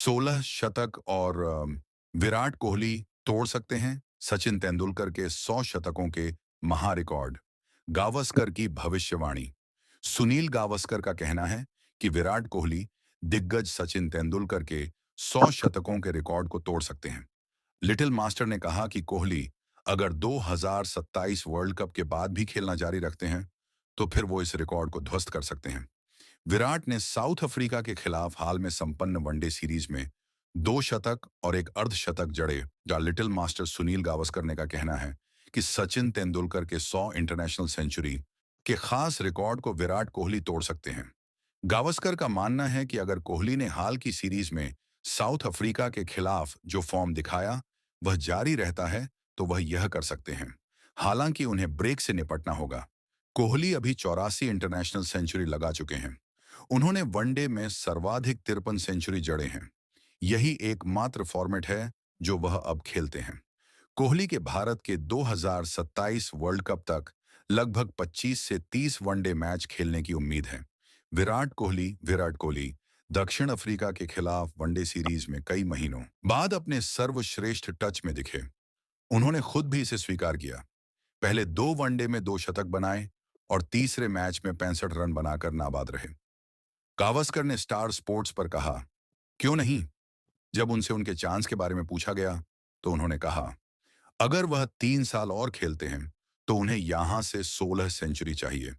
16 शतक और विराट कोहली तोड़ सकते हैं सचिन तेंदुलकर के 100 शतकों के महारिकॉर्ड। गावस्कर की भविष्यवाणी। सुनील गावस्कर का कहना है कि विराट कोहली दिग्गज सचिन तेंदुलकर के 100 शतकों के रिकॉर्ड को तोड़ सकते हैं। लिटिल मास्टर ने कहा कि कोहली अगर 2027 वर्ल्ड कप के बाद भी खेलना जारी रखते हैं तो फिर वो इस रिकॉर्ड को ध्वस्त कर सकते हैं। विराट ने साउथ अफ्रीका के खिलाफ हाल में संपन्न वनडे सीरीज में 2 शतक और एक अर्धशतक जड़े। जहां लिटिल मास्टर सुनील गावस्कर ने का कहना है कि सचिन तेंदुलकर के 100 इंटरनेशनल सेंचुरी के खास रिकॉर्ड को विराट कोहली तोड़ सकते हैं। गावस्कर का मानना है कि अगर कोहली ने हाल की सीरीज में साउथ अफ्रीका के खिलाफ जो फॉर्म दिखाया वह जारी रहता है तो वह यह कर सकते हैं। हालांकि उन्हें ब्रेक से निपटना होगा। कोहली अभी 84 इंटरनेशनल सेंचुरी लगा चुके हैं। उन्होंने वनडे में सर्वाधिक 53 सेंचुरी जड़े हैं। यही एकमात्र फॉर्मेट है जो वह अब खेलते हैं। कोहली के भारत के 2027 वर्ल्ड कप तक लगभग 25 से 30 वनडे मैच खेलने की उम्मीद है। विराट कोहली दक्षिण अफ्रीका के खिलाफ वनडे सीरीज में कई महीनों बाद अपने सर्वश्रेष्ठ टच में दिखे। उन्होंने खुद भी इसे स्वीकार किया। पहले 2 वनडे में 2 शतक बनाए और तीसरे मैच में 65 रन बनाकर नाबाद रहे। गावस्कर ने स्टार स्पोर्ट्स पर कहा, क्यों नहीं? जब उनसे उनके चांस के बारे में पूछा गया तो उन्होंने कहा, अगर वह 3 साल और खेलते हैं तो उन्हें यहां से 16 सेंचुरी चाहिए।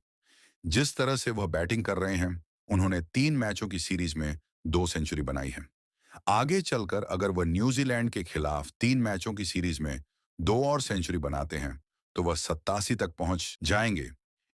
जिस तरह से वह बैटिंग कर रहे हैं, उन्होंने 3 मैचों की सीरीज में 2 सेंचुरी बनाई है। आगे चलकर अगर वह न्यूजीलैंड के खिलाफ 3 मैचों की सीरीज में 2 और सेंचुरी बनाते हैं तो वह 87 तक पहुंच जाएंगे।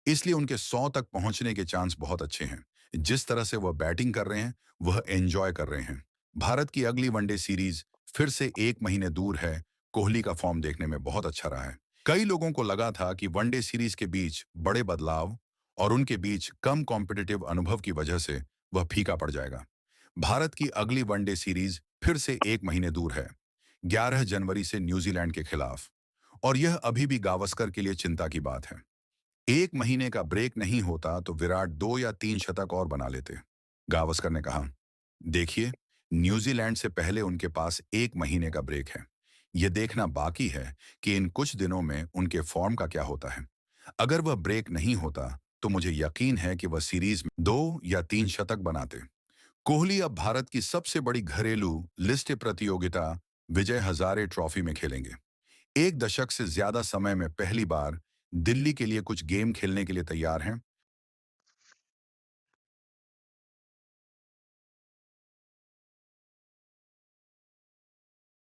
इसलिए उनके 100 तक पहुंचने के चांस बहुत अच्छे हैं। जिस तरह से वह बैटिंग कर रहे हैं वह एंजॉय कर रहे हैं। भारत की अगली वनडे सीरीज फिर से 1 महीने दूर है। कोहली का फॉर्म देखने में बहुत अच्छा रहा है। कई लोगों को लगा था कि वनडे सीरीज के बीच बड़े बदलाव और उनके बीच कम कॉम्पिटिटिव अनुभव की वजह से वह फीका पड़ जाएगा। भारत की अगली वनडे सीरीज फिर से 1 महीने दूर है, 11 जनवरी से न्यूजीलैंड के खिलाफ। और यह अभी भी गावस्कर के लिए चिंता की बात है। 1 महीने का ब्रेक नहीं होता तो विराट 2 या 3 शतक और बना लेते। गावस्कर ने कहा, देखिए, न्यूजीलैंड से पहले उनके पास 1 महीने का ब्रेक है। यह देखना बाकी है कि इन कुछ दिनों में उनके फॉर्म का क्या होता है। अगर वह ब्रेक नहीं होता तो मुझे यकीन है कि वह सीरीज में 2 या 3 शतक बनाते। कोहली अब भारत की सबसे बड़ी घरेलू लिस्ट प्रतियोगिता विजय हजारे ट्रॉफी में खेलेंगे। 1 दशक से ज्यादा समय में पहली बार दिल्ली के लिए कुछ गेम खेलने के लिए तैयार हैं।